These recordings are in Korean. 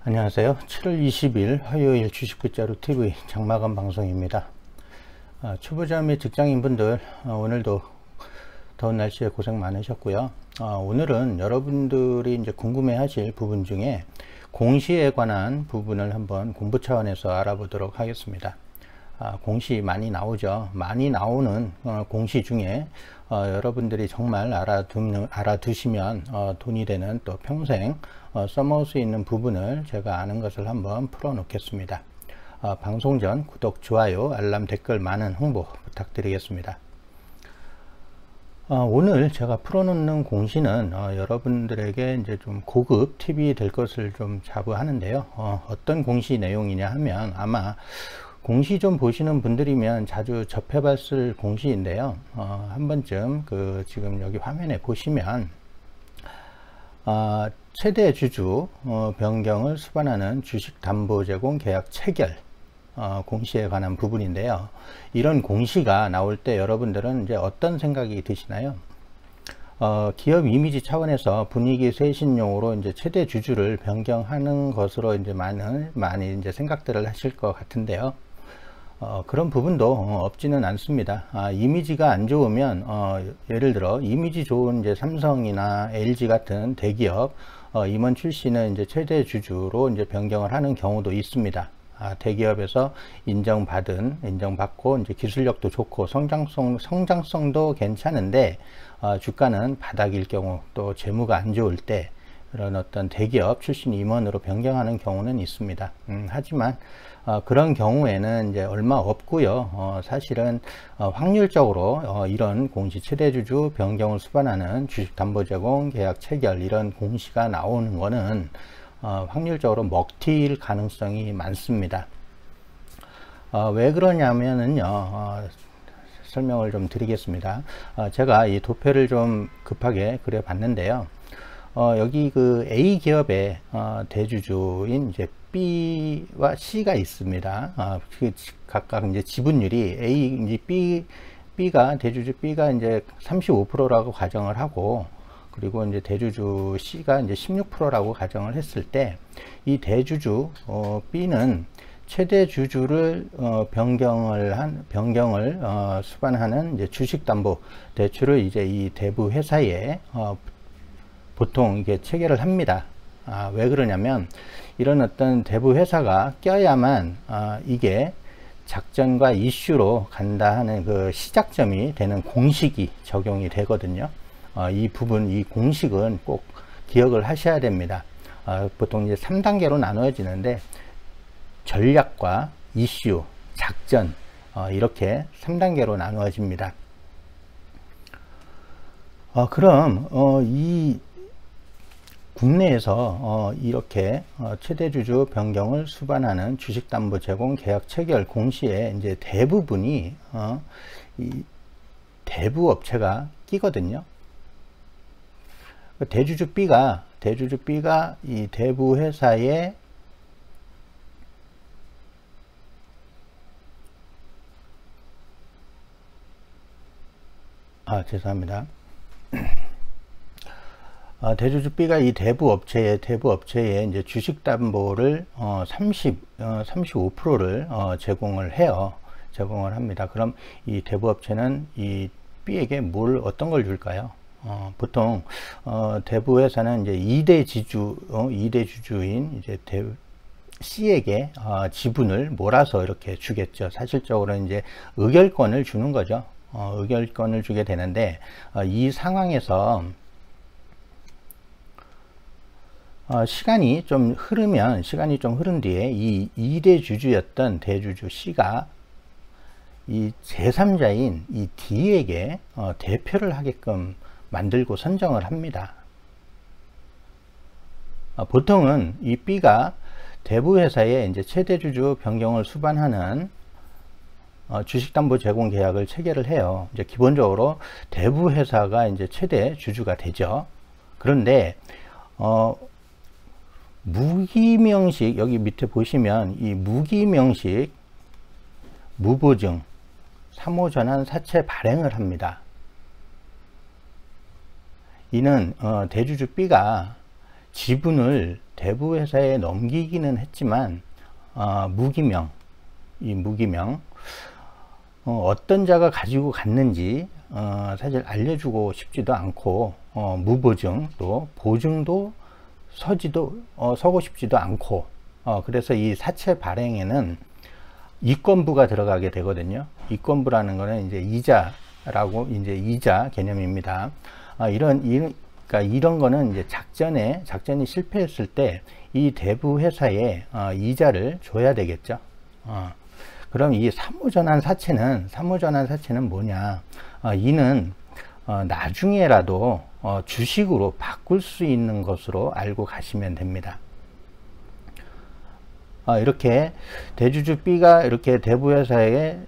안녕하세요. 7월 20일 화요일 주식빗자루 TV 장마감 방송입니다. 초보자 및 직장인분들 오늘도 더운 날씨에 고생 많으셨고요. 오늘은 여러분들이 이제 궁금해 하실 부분 중에 공시에 관한 부분을 한번 공부 차원에서 알아보도록 하겠습니다. 공시 많이 나오죠. 많이 나오는 공시 중에 여러분들이 정말 알아두시면 돈이 되는, 또 평생 써먹을 수 있는 부분을 제가 아는 것을 한번 풀어 놓겠습니다. 방송 전 구독, 좋아요, 알람, 댓글 많은 홍보 부탁드리겠습니다. 오늘 제가 풀어놓는 공시는 여러분들에게 이제 좀 고급 팁이 될 것을 좀 자부하는데요. 어떤 공시 내용이냐 하면, 아마 공시 좀 보시는 분들이면 자주 접해봤을 공시인데요. 한 번쯤 지금 여기 화면에 보시면 최대 주주 변경을 수반하는 주식담보제공 계약 체결 공시에 관한 부분인데요. 이런 공시가 나올 때 여러분들은 이제 어떤 생각이 드시나요? 기업 이미지 차원에서 분위기 쇄신용으로 이제 최대 주주를 변경하는 것으로 이제 많이 이제 생각들을 하실 것 같은데요. 그런 부분도 없지는 않습니다. 이미지가 안 좋으면 예를 들어 이미지 좋은 이제 삼성이나 LG 같은 대기업 임원 출신은 이제 최대 주주로 이제 변경을 하는 경우도 있습니다. 대기업에서 인정받고 이제 기술력도 좋고 성장성도 괜찮은데 주가는 바닥일 경우, 또 재무가 안 좋을 때 그런 어떤 대기업 출신 임원으로 변경하는 경우는 있습니다. 하지만 그런 경우에는 이제 얼마 없고요. 사실은 확률적으로 이런 공시 최대주주 변경을 수반하는 주식담보제공 계약 체결, 이런 공시가 나오는 거는 확률적으로 먹튀일 가능성이 많습니다. 왜 그러냐면은요, 설명을 좀 드리겠습니다. 제가 이 도표를 좀 급하게 그려 봤는데요. 여기 A 기업의 대주주인 이제 B와 C가 있습니다. 각각 이제 지분율이 대주주 B가 이제 35%라고 가정을 하고, 그리고 이제 대주주 C가 이제 16%라고 가정을 했을 때, 이 대주주 B는 최대 주주를 변경을 수반하는 이제 주식담보 대출을 이제 이 대부 회사에 보통 이게 체결을 합니다. 왜 그러냐면, 이런 어떤 대부 회사가 껴야만 이게 작전과 이슈로 간다 하는 그 시작점이 되는 공식이 적용이 되거든요. 이 공식은 꼭 기억을 하셔야 됩니다. 보통 이제 3단계로 나누어지는데, 전략과 이슈, 작전, 이렇게 3단계로 나누어집니다. 그럼 이 국내에서 이렇게 최대주주 변경을 수반하는 주식담보제공 계약 체결 공시에 이제 대부분이 이 대부 업체가 끼거든요. 대주주 B가 이 대부 회사에 죄송합니다. 대주주 B가 이 대부 업체에 이제 주식담보를 35%를 제공을 합니다. 그럼 이 대부 업체는 이 B에게 어떤 걸 줄까요? 보통 대부 회사는 이제 2대 주주인 이제 C에게 지분을 몰아서 이렇게 주겠죠. 사실적으로 이제 의결권을 주는 거죠. 의결권을 주게 되는데, 이 상황에서 시간이 좀 흐른 뒤에 이 2대 주주였던 대주주 C가 이 제3자인 이 D에게 대표를 하게끔 만들고 선정을 합니다. 보통은 이 B가 대부회사에 이제 최대주주 변경을 수반하는 주식담보제공 계약을 체결을 해요. 이제 기본적으로 대부회사가 이제 최대 주주가 되죠. 그런데 무기명식, 여기 밑에 보시면 이 무기명식 무보증 3호 전환 사채 발행을 합니다. 이는 대주주 B가 지분을 대부회사에 넘기기는 했지만 무기명, 이 무기명 어떤 자가 가지고 갔는지 사실 알려주고 싶지도 않고 무보증 또 보증도 서고 싶지도 않고 그래서 이 사채 발행에는 이권부가 들어가게 되거든요. 이권부라는 거는 이제 이자라고 이제 이자 개념입니다. 그러니까 이런 거는 이제 작전이 실패했을 때 이 대부 회사에 이자를 줘야 되겠죠. 그럼 이 사무전환 사채는 뭐냐? 이는 나중에라도 주식으로 바꿀 수 있는 것으로 알고 가시면 됩니다. 이렇게 대주주 B가 이렇게 대부 회사에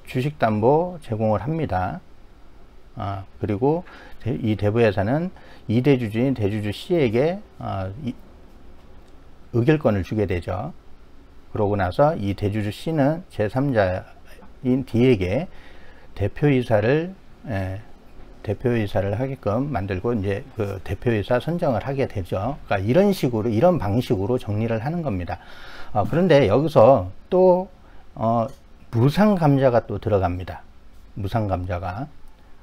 주식 담보 제공을 합니다. 그리고 이 대부 회사는 이 대주주인 대주주 C에게 의결권을 주게 되죠. 그러고 나서 이 대주주 C는 제3자인 D에게 대표이사를 하게끔 만들고 이제 그 대표이사 선정을 하게 되죠. 그러니까 이런 방식으로 정리를 하는 겁니다. 그런데 여기서 또 무상감자가 또 들어갑니다. 무상감자가.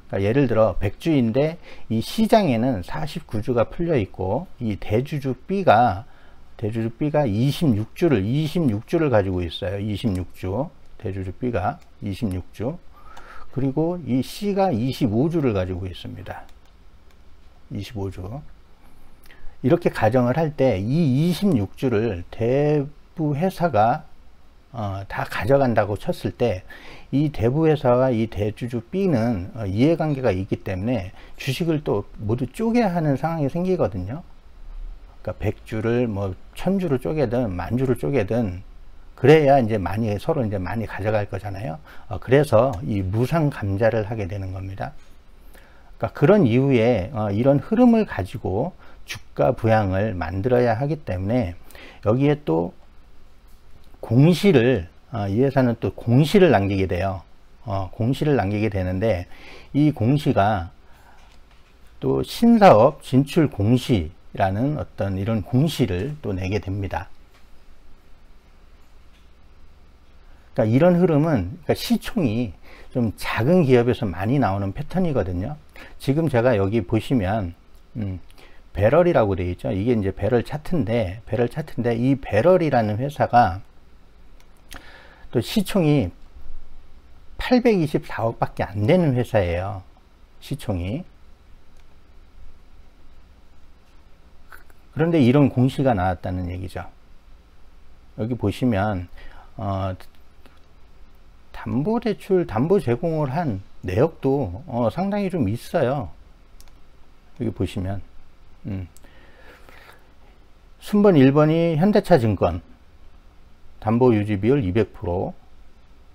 그러니까 예를 들어 100주인데 이 시장에는 49주가 풀려 있고 이 대주주 B가 26주를 가지고 있어요. 26주. 대주주 B가 26주. 그리고 이 C가 25주를 가지고 있습니다. 25주. 이렇게 가정을 할 때 이 26주를 대부 회사가 다 가져간다고 쳤을 때 이 대부 회사와 이 대주주 B는 이해관계가 있기 때문에 주식을 또 모두 쪼개야 하는 상황이 생기거든요. 그러니까 100주를 뭐 1000주를 쪼개든 10,000주를 쪼개든 그래야 이제 서로 많이 가져갈 거잖아요. 그래서 이 무상 감자를 하게 되는 겁니다. 그러니까 그런 이후에 이런 흐름을 가지고 주가 부양을 만들어야 하기 때문에 여기에 또 공시를 이 회사는 또 공시를 남기게 돼요. 공시를 남기게 되는데 이 공시가 또 신사업 진출 공시라는 어떤 이런 공시를 또 내게 됩니다. 그러니까 이런 흐름은 그러니까 시총이 좀 작은 기업에서 많이 나오는 패턴이거든요. 지금 제가 여기 보시면 배럴이라고 되어 있죠. 이게 이제 배럴 차트인데 이 배럴이라는 회사가 또 시총이 824억 밖에 안 되는 회사예요. 시총이. 그런데 이런 공시가 나왔다는 얘기죠. 여기 보시면 담보대출, 담보 제공을 한 내역도 상당히 좀 있어요. 여기 보시면 순번 1번이 현대차증권 담보유지비율 200%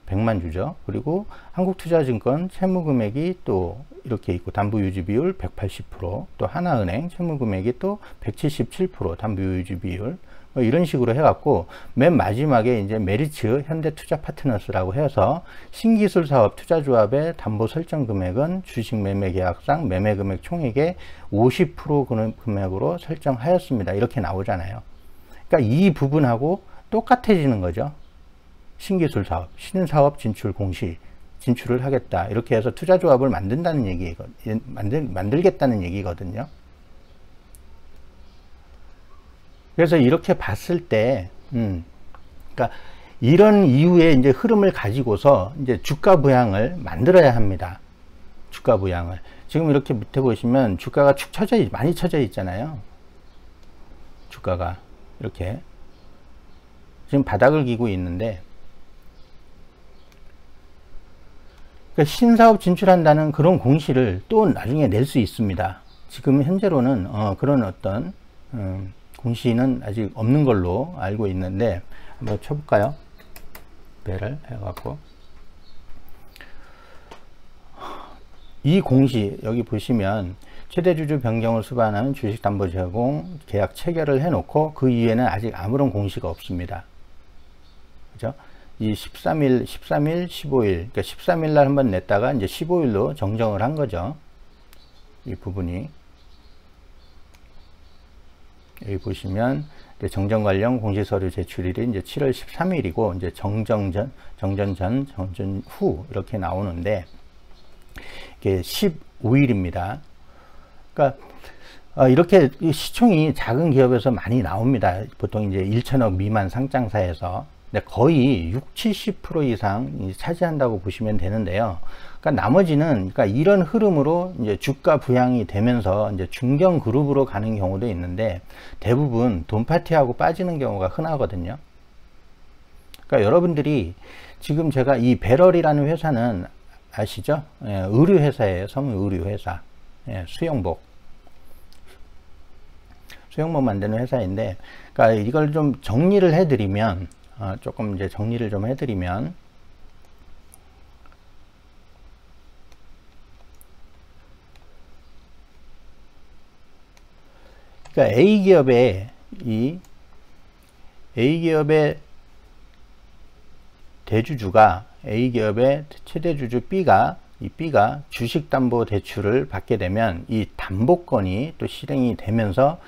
100만 주죠. 그리고 한국투자증권 채무금액이 또 이렇게 있고 담보유지비율 180%, 또 하나은행 채무금액이 또 177% 담보유지비율 이런 식으로 해갖고 맨 마지막에 이제 메리츠 현대투자파트너스라고 해서 신기술사업 투자조합의 담보 설정 금액은 주식 매매 계약상 매매 금액 총액의 50% 금액으로 설정하였습니다. 이렇게 나오잖아요. 그러니까 이 부분하고 똑같아지는 거죠. 신기술 사업, 신사업 진출 공시, 진출을 하겠다. 이렇게 해서 투자조합을 만든다는 만들겠다는 얘기거든요. 그래서 이렇게 봤을 때, 그러니까 이런 이후에 이제 흐름을 가지고서 이제 주가 부양을 만들어야 합니다. 주가 부양을. 지금 이렇게 밑에 보시면 주가가 축 많이 쳐져 있잖아요. 주가가 이렇게. 지금 바닥을 기고 있는데, 그러니까 신사업 진출한다는 그런 공시를 또 나중에 낼 수 있습니다. 지금 현재로는 그런 어떤 공시는 아직 없는 걸로 알고 있는데 한번 쳐볼까요? 배를 해갖고 이 공시 여기 보시면 최대주주 변경을 수반하는 주식담보 제공 계약 체결을 해놓고 그 이후에는 아직 아무런 공시가 없습니다. 그죠? 이 13일, 15일, 그러니까 13일 날 한번 냈다가 이제 15일로 정정을 한 거죠. 이 부분이. 여기 보시면 이제 정전 관련 공시서류 제출일이 이제 7월 13일이고 이제 정전 후 이렇게 나오는데 이게 15일입니다. 그러니까 이렇게 시총이 작은 기업에서 많이 나옵니다. 보통 이제 1천억 미만 상장사에서. 근데 거의 60-70% 이상 차지한다고 보시면 되는데요. 그러니까 나머지는 그러니까 이런 흐름으로 이제 주가 부양이 되면서 이제 중견 그룹으로 가는 경우도 있는데 대부분 돈 파티하고 빠지는 경우가 흔하거든요. 그러니까 여러분들이 지금 제가 이 배럴이라는 회사는 아시죠? 예, 의류 회사예요. 섬유 의류 회사. 예, 수영복 만드는 회사인데, 그러니까 이걸 좀 정리를 해드리면, 조금 이제 정리를 좀 해드리면, 그러니까 A기업의 대주주가 A기업의 최대 주주 B가 주식담보대출을 받게 되면 이 담보권이 또 실행이 되면서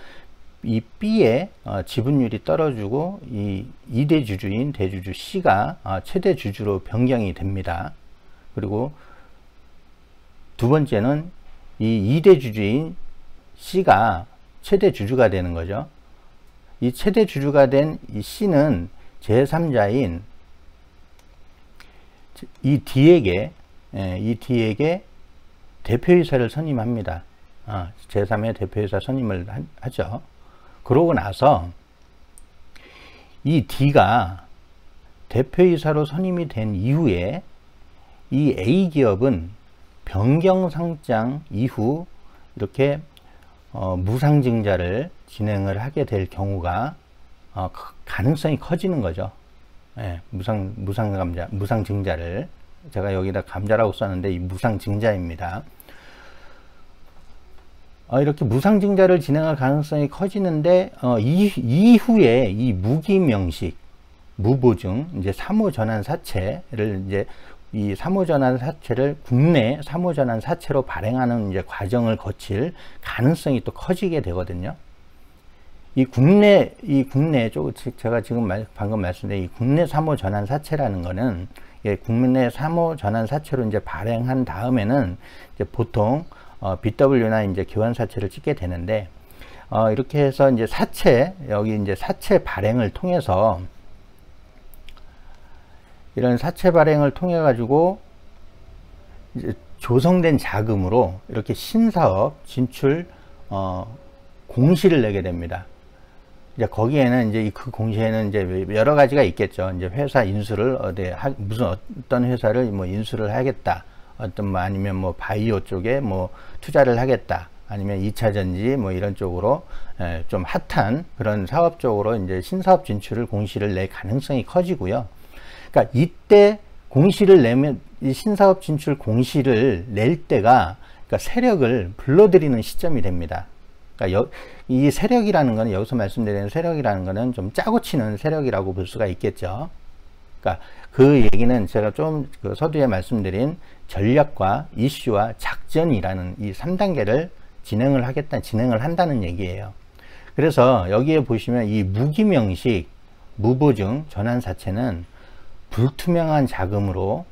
이 B의 지분율이 떨어지고 이 2대 주주인 대주주 C가 최대 주주로 변경이 됩니다. 그리고 두 번째는 이 2대 주주인 C가 최대 주주가 되는 거죠. 이 최대 주주가 된 이 C는 제3자인 이 D에게 대표이사를 선임합니다. 제3의 대표이사 선임을 하죠. 그러고 나서 이 D가 대표이사로 선임이 된 이후에 이 A기업은 변경상장 이후 이렇게 무상증자를 진행을 하게 될 경우가 가능성이 커지는 거죠. 예, 무상증자를 제가 여기다 감자라고 썼는데 이 무상증자입니다. 이렇게 무상증자를 진행할 가능성이 커지는데 이후에 이 무기명식 무보증 이제 사무전환 사채를 이제 이 사무전환 사채를 국내 사무전환 사채로 발행하는 이제 과정을 거칠 가능성이 또 커지게 되거든요. 이 국내 제가 지금 방금 말씀드린 이 국내 사무전환 사채라는 거는 국내 사무전환 사채로 이제 발행한 다음에는 이제 보통 BW나 이제 교환사채를 찍게 되는데, 이렇게 해서 이제 여기 이제 사채 발행을 통해서, 이런 사채 발행을 통해 가지고 이제 조성된 자금으로 이렇게 신사업 진출, 공시를 내게 됩니다. 이제 거기에는 이제 그 공시에는 이제 여러 가지가 있겠죠. 이제 회사 인수를 어떤 회사를 뭐 인수를 하겠다. 아니면 뭐 바이오 쪽에 뭐 투자를 하겠다. 아니면 2차 전지 뭐 이런 쪽으로 좀 핫한 그런 사업 쪽으로 이제 신사업 진출을 공시를 낼 가능성이 커지고요. 그러니까 이때 공시를 내면 이 신사업 진출 공시를 낼 때가 그러니까 세력을 불러들이는 시점이 됩니다. 그러니까 이 세력이라는 거는 여기서 말씀드리는 세력이라는 거는 좀 짜고 치는 세력이라고 볼 수가 있겠죠. 그러니까 그 얘기는 제가 좀 그 서두에 말씀드린 전략과 이슈와 작전이라는 이 3단계를 진행을 한다는 얘기예요. 그래서 여기에 보시면 이 무기명식 무보증 전환사채는 불투명한 자금으로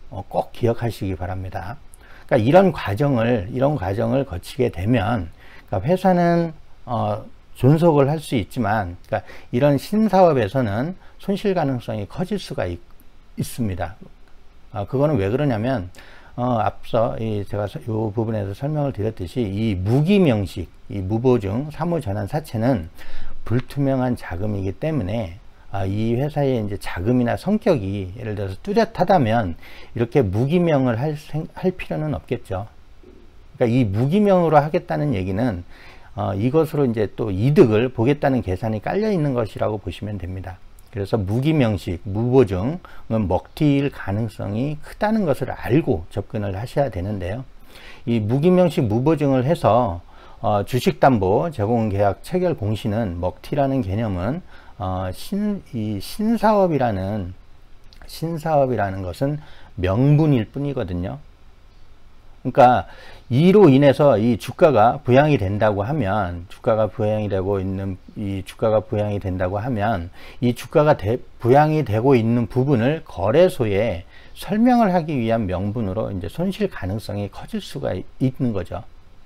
꼭 기억하시기 바랍니다. 그러니까 이런 과정을 거치게 되면 그러니까 회사는 존속을 할 수 있지만 그러니까 이런 신사업에서는 손실 가능성이 커질 수가 있습니다. 그거는 왜 그러냐면 앞서 제가 이 부분에서 설명을 드렸듯이 이 무기명식, 이 무보증 사무전환 사채는 불투명한 자금이기 때문에 이 회사의 이제 자금이나 성격이 예를 들어서 뚜렷하다면 이렇게 무기명을 할 필요는 없겠죠. 그러니까 이 무기명으로 하겠다는 얘기는 이것으로 이제 또 이득을 보겠다는 계산이 깔려 있는 것이라고 보시면 됩니다. 그래서 무기명식, 무보증은 먹튀일 가능성이 크다는 것을 알고 접근을 하셔야 되는데요. 이 무기명식, 무보증을 해서 주식담보 제공계약 체결 공시는 먹튀라는 개념은 이 신사업이라는 것은 명분일 뿐이거든요. 그러니까 이로 인해서 이 주가가 부양이 된다고 하면, 주가가 부양이 되고 있는, 이 주가가 부양이 된다고 하면, 이 주가가 부양이 되고 있는 부분을 거래소에 설명을 하기 위한 명분으로 이제 손실 가능성이 커질 수가 있는 거죠.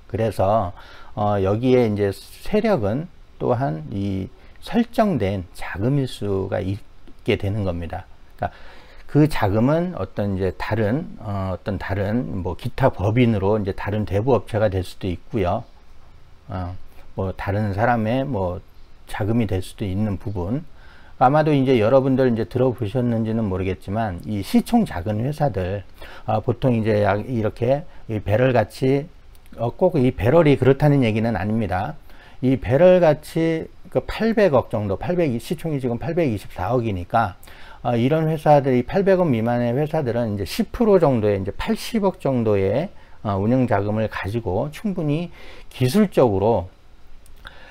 그래서 여기에 이제 세력은 또한 이 설정된 자금일 수가 있게 되는 겁니다. 그러니까 그 자금은 어떤 이제 다른 뭐 기타 법인으로 이제 다른 대부업체가 될 수도 있고요. 뭐 다른 사람의 뭐 자금이 될 수도 있는 부분. 아마도 이제 여러분들 이제 들어보셨는지는 모르겠지만 이 시총 작은 회사들 보통 이제 이렇게 이 배럴 같이 꼭 이 배럴이 그렇다는 얘기는 아닙니다. 이 배럴 같이 그 800억 정도, 시총이 지금 824억이니까 이런 회사들이 800억 미만의 회사들은 이제 10% 정도의 이제 80억 정도의 운영 자금을 가지고 충분히 기술적으로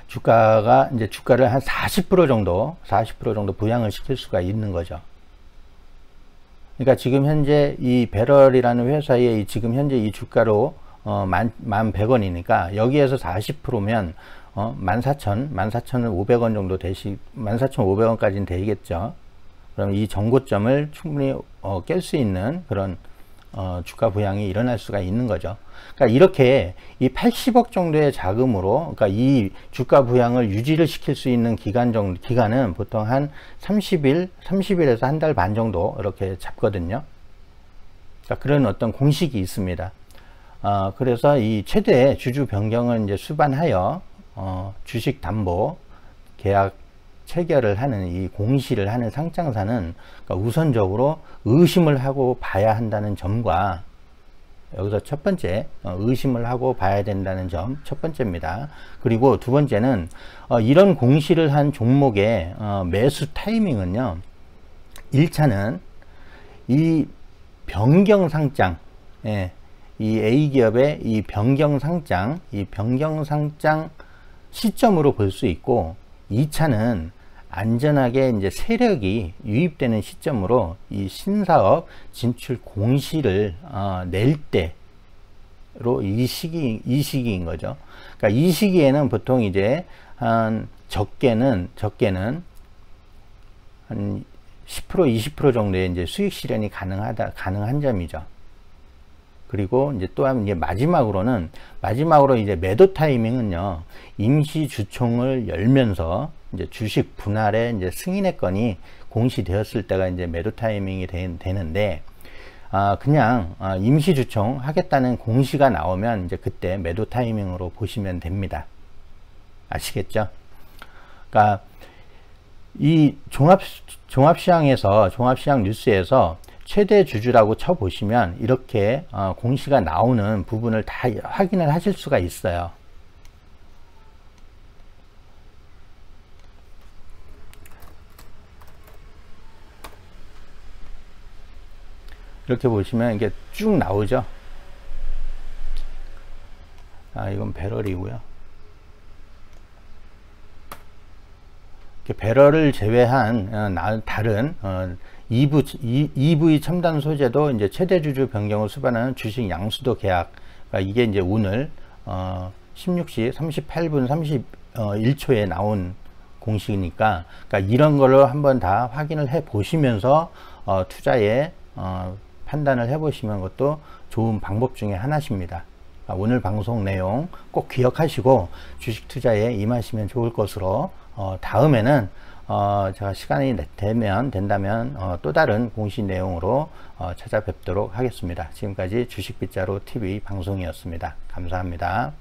주가를 한 40% 정도 부양을 시킬 수가 있는 거죠. 그러니까 지금 현재 이 배럴이라는 회사의 지금 현재 이 주가로 1,100원이니까 여기에서 40%면 14,500원 정도 14,500원까지는 되겠죠. 그럼 이 정고점을 충분히 깰 수 있는 그런 주가 부양이 일어날 수가 있는 거죠. 그러니까 이렇게 이 80억 정도의 자금으로, 그러니까 이 주가 부양을 유지를 시킬 수 있는 기간은 보통 한 30일에서 한 달 반 정도 이렇게 잡거든요. 그러니까 그런 어떤 공식이 있습니다. 그래서 이 최대 주주 변경을 이제 수반하여 주식 담보 계약 체결을 하는 이 공시를 하는 상장사는 그러니까 우선적으로 의심을 하고 봐야 한다는 점과, 여기서 첫 번째 의심을 하고 봐야 된다는 점 첫 번째입니다. 그리고 두 번째는 이런 공시를 한 종목의 매수 타이밍은요, 1차는 이 변경 상장, 이 A기업의 이 변경 상장 시점으로 볼 수 있고, 2차는 안전하게 이제 세력이 유입되는 시점으로 이 신사업 진출 공시를 낼 때로 이 시기인 거죠. 그러니까 이 시기에는 보통 이제 한 적게는 한 10% 20% 정도의 이제 수익 실현이 가능한 점이죠. 그리고 이제 또한 이제 마지막으로 이제 매도 타이밍은요, 임시 주총을 열면서 이제 주식 분할의 이제 승인의 건이 공시되었을 때가 이제 매도 타이밍이 되는데, 그냥 임시 주총 하겠다는 공시가 나오면 이제 그때 매도 타이밍으로 보시면 됩니다. 아시겠죠? 그러니까 이 종합시장 뉴스에서 최대 주주라고 쳐보시면 이렇게 공시가 나오는 부분을 다 확인을 하실 수가 있어요. 이렇게 보시면 이게 쭉 나오죠. 이건 배럴이고요. 배럴을 제외한 다른 EV 첨단 소재도 이제 최대 주주 변경을 수반하는 주식 양수도 계약, 그러니까 이게 이제 오늘 16시 38분 31초에 나온 공식이니까, 그러니까 이런 걸로 한번 다 확인을 해 보시면서 투자에 판단을 해 보시면 것도 좋은 방법 중에 하나십니다. 오늘 방송 내용 꼭 기억하시고 주식 투자에 임하시면 좋을 것으로, 다음에는 제가 시간이 된다면 또 다른 공시 내용으로 찾아뵙도록 하겠습니다. 지금까지 주식빗자루 TV 방송이었습니다. 감사합니다.